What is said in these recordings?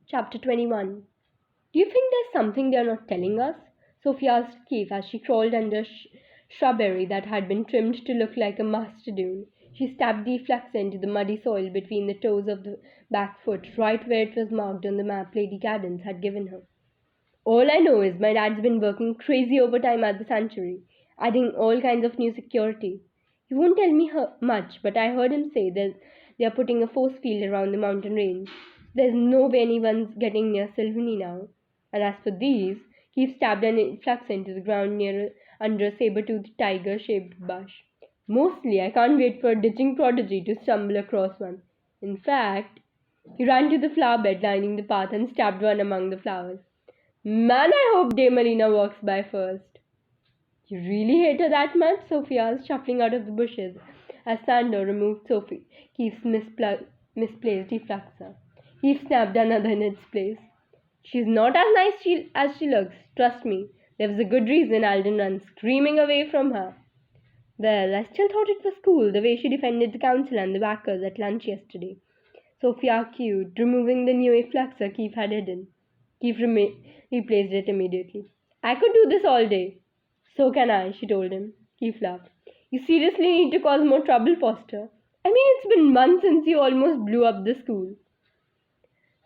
Chapter 21. Do you think there's something they're not telling us? Sophie asked Keith as she crawled under shrubbery that had been trimmed to look like a mastodon. She stabbed the flax into the muddy soil between the toes of the back foot, right where it was marked on the map Lady Cadence had given her. All I know is my dad's been working crazy overtime at the sanctuary, adding all kinds of new security. He won't tell me much, but I heard him say that they are putting a force field around the mountain range. There's no way anyone's getting near Sylvanie now. And as for these, he stabbed an flux into the ground under a saber-toothed tiger-shaped bush. Mostly, I can't wait for a ditching prodigy to stumble across one. In fact, he ran to the flower bed lining the path and stabbed one among the flowers. Man, I hope Dame Marina walks by first. You really hate her that much? Sophie asked, shuffling out of the bushes as Sandor removed Keith's misplaced defluxer. Keith snapped another in its place. She's not as nice as she looks, trust me. There was a good reason Alden ran screaming away from her. Well, I still thought it was cool, the way she defended the council and the backers at lunch yesterday. Sophie argued, removing the new defluxer Keith had hidden. Keith replaced it immediately. I could do this all day. So can I, she told him. Keith laughed. You seriously need to cause more trouble, Foster. I mean, it's been months since you almost blew up the school.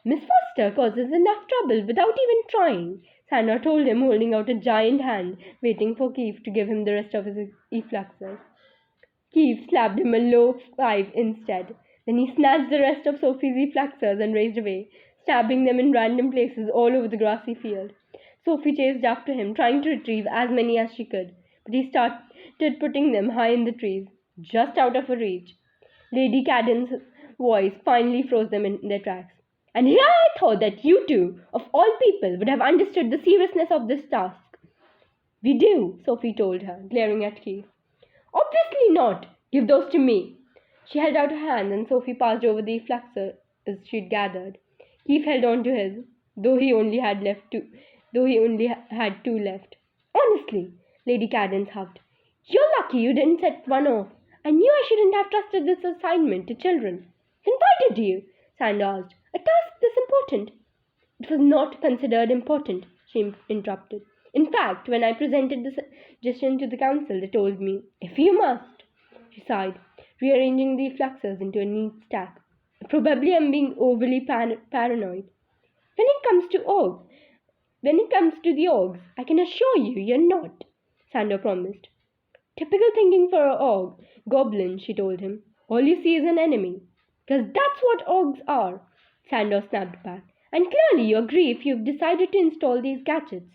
Miss Foster causes enough trouble without even trying, Sandra told him, holding out a giant hand, waiting for Keith to give him the rest of his effluxers. Keith slapped him a low 5 instead. Then he snatched the rest of Sophie's effluxers and raced away, stabbing them in random places all over the grassy field. Sophie chased after him, trying to retrieve as many as she could, but he started putting them high in the trees, just out of her reach. Lady Cadence's voice finally froze them in their tracks. And here I thought that you two, of all people, would have understood the seriousness of this task. We do, Sophie told her, glaring at Keith. Obviously not. Give those to me. She held out her hand and Sophie passed over the effluxers she'd gathered. Keith held on to his, though he only had two left. Honestly, Lady Cadence huffed. You're lucky you didn't set one off. I knew I shouldn't have trusted this assignment to children. Then why did you? Sandra asked. A task this important? It was not considered important, she interrupted. In fact, when I presented the suggestion to the council, they told me, if you must. She sighed, rearranging the fluxers into a neat stack. Probably I'm being overly paranoid. When it comes to the orgs, I can assure you you're not, Sandra promised. Typical thinking for a goblin, she told him. All you see is an enemy. Because that's what orgs are, Sandor snapped back. And clearly you agree if you've decided to install these gadgets.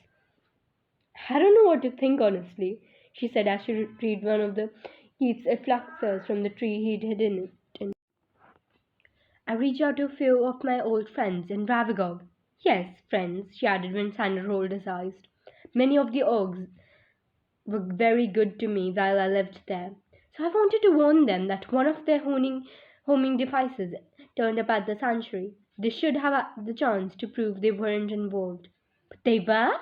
I don't know what to think, honestly, she said as she retrieved one of the Keith's effluxers from the tree he'd hidden it in. I reached out to a few of my old friends in Ravagog. Yes, friends, she added when Sandor rolled his eyes. Many of the orgs were very good to me while I lived there. So I wanted to warn them that one of their homing devices turned up at the sanctuary. They should have the chance to prove they weren't involved. But they were?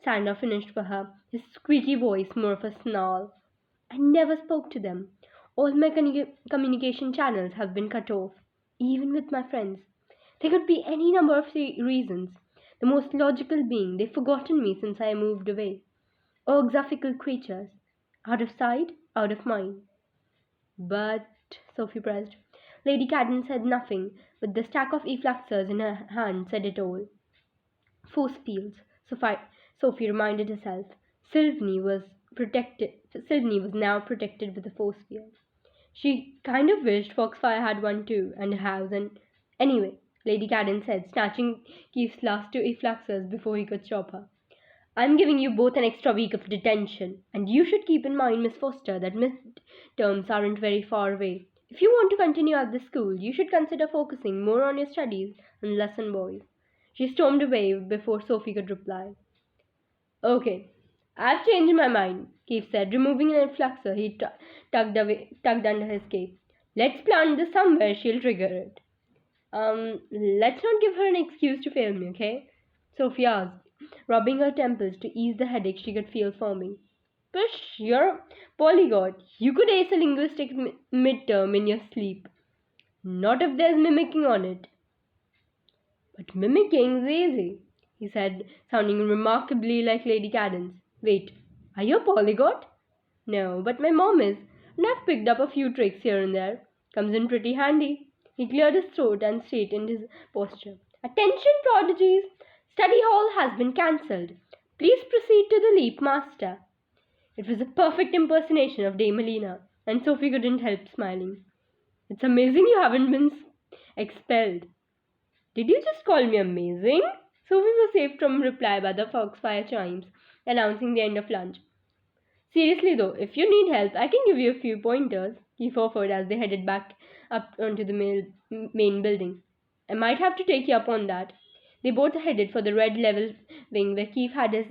Sandor finished for her, his squeaky voice more of a snarl. I never spoke to them. All my communication channels have been cut off, even with my friends. There could be any number of reasons. The most logical being they've forgotten me since I moved away. Orgs are fickle creatures. Out of sight, out of mind. But, Sophie pressed. Lady Cadence said nothing, but the stack of effluxers in her hand said it all. Force fields, Sophie reminded herself. Sylvanie was now protected with a force field. She kind of wished Foxfire had one too, and a house, and... Anyway, Lady Cadence said, snatching Keith's last two effluxers before he could stop her. I'm giving you both an extra week of detention, and you should keep in mind, Miss Foster, that midterms aren't very far away. If you want to continue at this school, you should consider focusing more on your studies and less on boys. She stormed away before Sophie could reply. Okay, I've changed my mind, Keith said, removing an effluxer he tugged under his cape. Let's plant this somewhere she'll trigger it. Let's not give her an excuse to fail me, okay? Sophie asked, rubbing her temples to ease the headache she could feel forming. Push, you're a polyglot. You could ace a linguistics midterm in your sleep. Not if there's mimicking on it. But mimicking's easy, he said, sounding remarkably like Lady Cadence. Wait, are you a polyglot? No, but my mom is, and I've picked up a few tricks here and there. Comes in pretty handy. He cleared his throat and straightened his posture. Attention, prodigies! Study hall has been cancelled. Please proceed to the leap master. It was a perfect impersonation of Dame Melina, and Sophie couldn't help smiling. It's amazing you haven't been expelled. Did you just call me amazing? Sophie was saved from reply by the foxfire chimes announcing the end of lunch. Seriously though, if you need help, I can give you a few pointers, he offered as they headed back up onto the main building. I might have to take you up on that. They both headed for the red level wing where Keith had his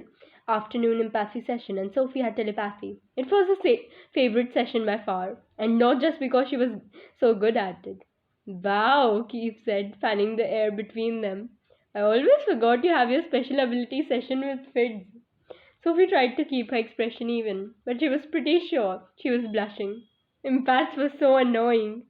afternoon empathy session and Sophie had telepathy. It was her favorite session by far, and not just because she was so good at it. Wow, Keith said, fanning the air between them. I always forgot you have your special ability session with Fidz. Sophie tried to keep her expression even, but she was pretty sure she was blushing. Empaths were so annoying.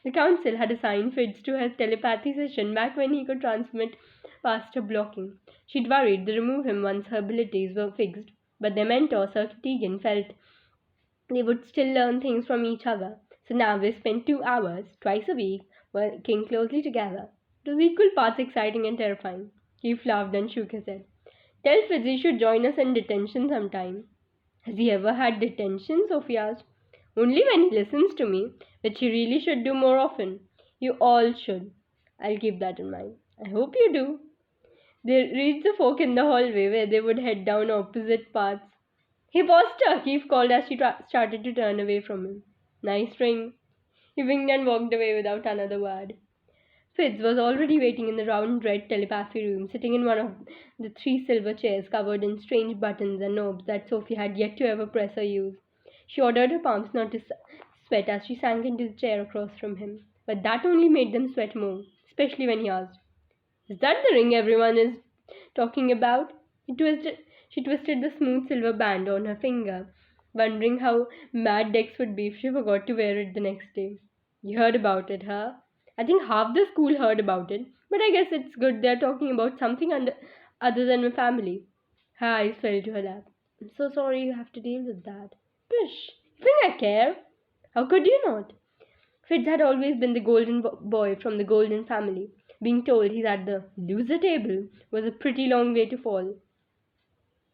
The council had assigned Fidz to her telepathy session back when he could transmit past her blocking. She'd worried to remove him once her abilities were fixed, but their mentor, Sir Tegan, felt they would still learn things from each other. So now they spent 2 hours, twice a week, working closely together. It was equal parts exciting and terrifying. Keith laughed and shook his head. Tell Fitz he should join us in detention sometime. Has he ever had detention? Sophie asked. Only when he listens to me, which he really should do more often. You all should. I'll keep that in mind. I hope you do. They reached the fork in the hallway where they would head down opposite paths. Hey, Buster! Keith called as she started to turn away from him. Nice ring. He winked and walked away without another word. Fitz was already waiting in the round red telepathy room, sitting in one of the 3 silver chairs covered in strange buttons and knobs that Sophie had yet to ever press or use. She ordered her palms not to sweat as she sank into the chair across from him, but that only made them sweat more, especially when he asked, Is that the ring everyone is talking about? She twisted the smooth silver band on her finger, wondering how mad Dex would be if she forgot to wear it the next day. You heard about it, huh? I think half the school heard about it, but I guess it's good they're talking about something other than my family. Her eyes fell to her lap. I'm so sorry you have to deal with that. Pish! You think I care? How could you not? Fitz had always been the golden boy from the golden family. Being told he's at the loser table was a pretty long way to fall.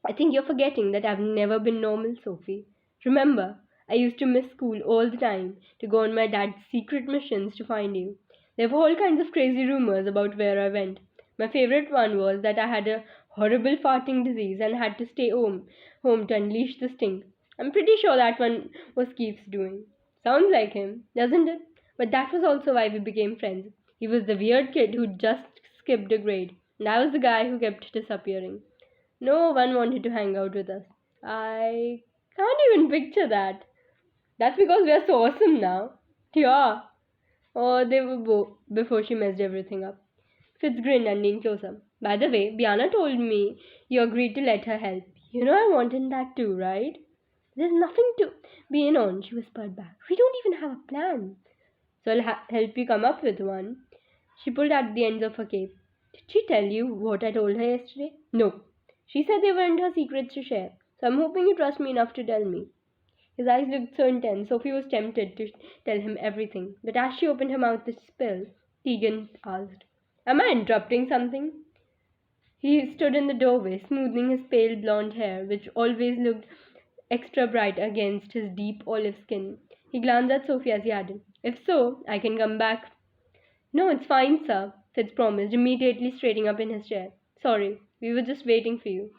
I think you're forgetting that I've never been normal, Sophie. Remember, I used to miss school all the time to go on my dad's secret missions to find you. There were all kinds of crazy rumors about where I went. My favorite one was that I had a horrible farting disease and had to stay home to unleash the stink. I'm pretty sure that one was Keith's doing. Sounds like him, doesn't it? But that was also why we became friends. He was the weird kid who just skipped a grade, and I was the guy who kept disappearing. No one wanted to hang out with us. I can't even picture that. That's because we are so awesome now. Yeah. Oh, they were before she messed everything up. Fitz grinned and leaned closer. By the way, Biana told me you agreed to let her help. You know I wanted that too, right? There's nothing to be in on, she whispered back. We don't even have a plan. So I'll help you come up with one. She pulled at the ends of her cape. Did she tell you what I told her yesterday? No. She said they weren't her secrets to share. So I'm hoping you trust me enough to tell me. His eyes looked so intense, Sophie was tempted to tell him everything. But as she opened her mouth to spill, Tegan asked, Am I interrupting something? He stood in the doorway, smoothing his pale blonde hair, which always looked extra bright against his deep olive skin. He glanced at Sophie as he added, If so, I can come back. No, it's fine, sir, Fitz promised, immediately straightening up in his chair. Sorry, we were just waiting for you.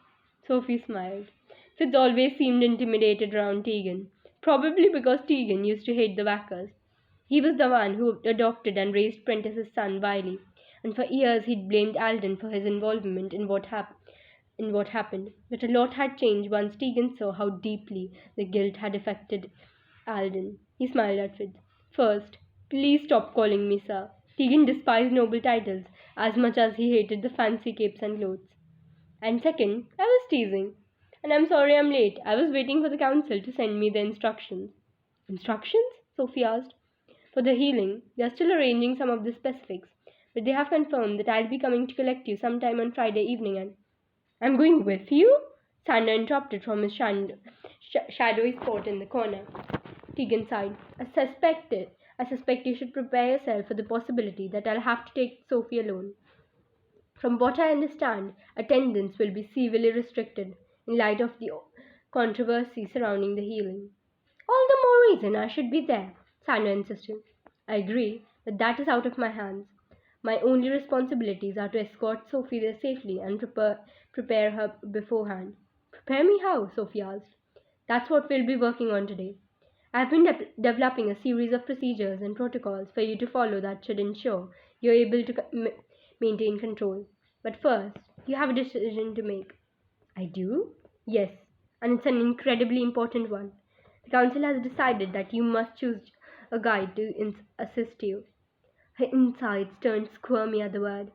Sophie smiled. Fitz always seemed intimidated around Tegan, probably because Tegan used to hate the Wackers. He was the one who adopted and raised Prentice's son, Wiley, and for years he'd blamed Alden for his involvement in what happened. But a lot had changed once Tegan saw how deeply the guilt had affected Alden. He smiled at Fitz. First, please stop calling me sir. Tegan despised noble titles as much as he hated the fancy capes and clothes. And second, I was teasing. And I'm sorry I'm late. I was waiting for the council to send me the instructions. Instructions? Sophie asked. For the healing, they are still arranging some of the specifics, but they have confirmed that I'll be coming to collect you sometime on Friday evening, and I'm going with you? Sander interrupted from his shadowy spot in the corner. Tegan sighed. I suspect you should prepare yourself for the possibility that I'll have to take Sophie alone. From what I understand, attendance will be severely restricted in light of the controversy surrounding the healing. All the more reason I should be there, Sandra insisted. I agree, but that is out of my hands. My only responsibilities are to escort Sophie there safely and prepare her beforehand. Prepare me how? Sophie asked. That's what we'll be working on today. I've been developing a series of procedures and protocols for you to follow that should ensure you're able to maintain control. But first, you have a decision to make. I do? Yes, and it's an incredibly important one. The council has decided that you must choose a guide to assist you. Her insides turned squirmy at the word.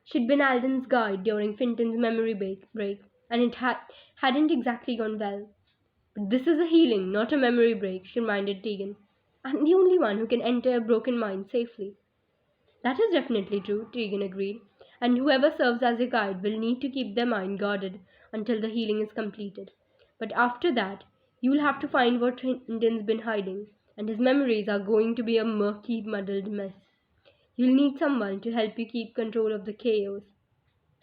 She'd been Alden's guide during Finton's memory break, and it hadn't exactly gone well. But this is a healing, not a memory break, she reminded Tegan. I'm the only one who can enter a broken mind safely. That is definitely true, Tegan agreed. And whoever serves as a guide will need to keep their mind guarded until the healing is completed. But after that, you will have to find what Hinton's been hiding, and his memories are going to be a murky, muddled mess. You'll need someone to help you keep control of the chaos.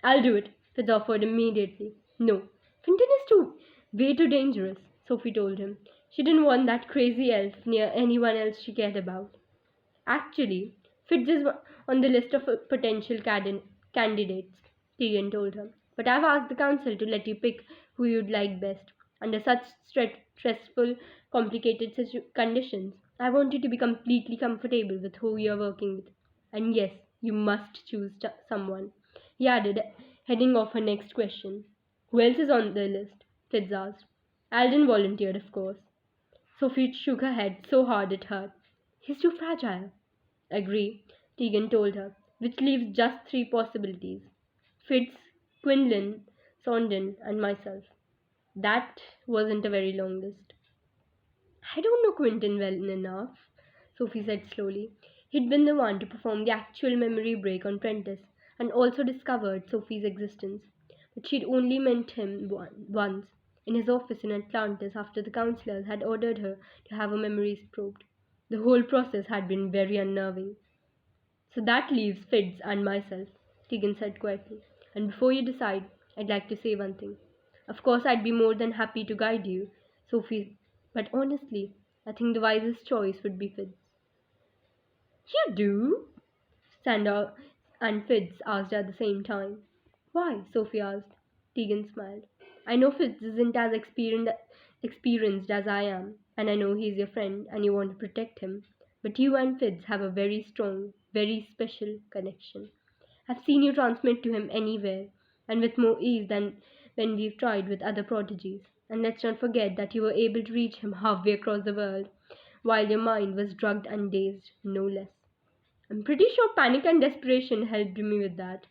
I'll do it, Fitz offered immediately. No, Finton is way too dangerous, Sophie told him. She didn't want that crazy elf near anyone else she cared about. Actually, Fitz is on the list of potential candidates, Tyrion told her. But I've asked the council to let you pick who you'd like best. Under such stressful, complicated conditions, I want you to be completely comfortable with who you're working with. And yes, you must choose someone. He added, heading off her next question. Who else is on the list? Fitz asked. Alden volunteered, of course. Sophie shook her head so hard it hurt. He's too fragile. Agree, Tegan told her, which leaves just three possibilities. Fitz, Quinlan, Sondon, and myself. That wasn't a very long list. I don't know Quinton well enough, Sophie said slowly. He'd been the one to perform the actual memory break on Prentice, and also discovered Sophie's existence. But she'd only met him once, in his office in Atlantis after the counselors had ordered her to have her memories probed. The whole process had been very unnerving. So that leaves Fitz and myself, Tegan said quietly. And before you decide, I'd like to say one thing. Of course, I'd be more than happy to guide you, Sophie, but honestly, I think the wisest choice would be Fitz. You do? Sandor and Fitz asked at the same time. Why? Sophie asked. Tegan smiled. I know Fitz isn't as experienced as I am, and I know he's your friend and you want to protect him. But you and Fitz have a very strong, very special connection. I've seen you transmit to him anywhere, and with more ease than when we've tried with other prodigies. And let's not forget that you were able to reach him halfway across the world, while your mind was drugged and dazed, no less. I'm pretty sure panic and desperation helped me with that,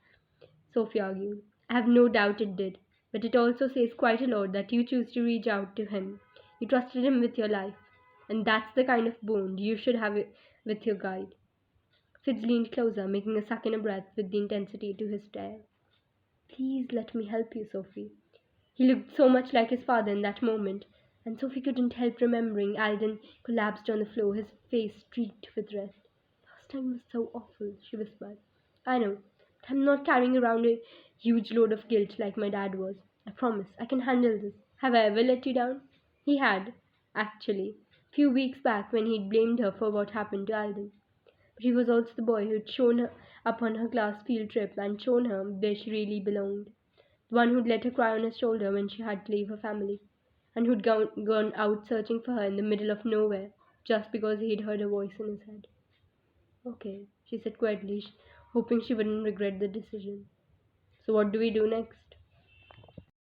Sophie argued. I have no doubt it did, but it also says quite a lot that you choose to reach out to him. You trusted him with your life, and that's the kind of bond you should have with your guide. Fitz leaned closer, making a suck in a breath with the intensity to his stare. Please let me help you, Sophie. He looked so much like his father in that moment, and Sophie couldn't help remembering Alden collapsed on the floor, his face streaked with red. Last time was so awful, she whispered. I know, but I'm not carrying around a huge load of guilt like my dad was. I promise, I can handle this. Have I ever let you down? He had, actually, a few weeks back when he'd blamed her for what happened to Alden. But he was also the boy who'd shown her up on her class field trip and shown her where she really belonged. The one who'd let her cry on his shoulder when she had to leave her family, and who'd gone out searching for her in the middle of nowhere just because he'd heard a voice in his head. Okay, she said quietly, hoping she wouldn't regret the decision. So what do we do next?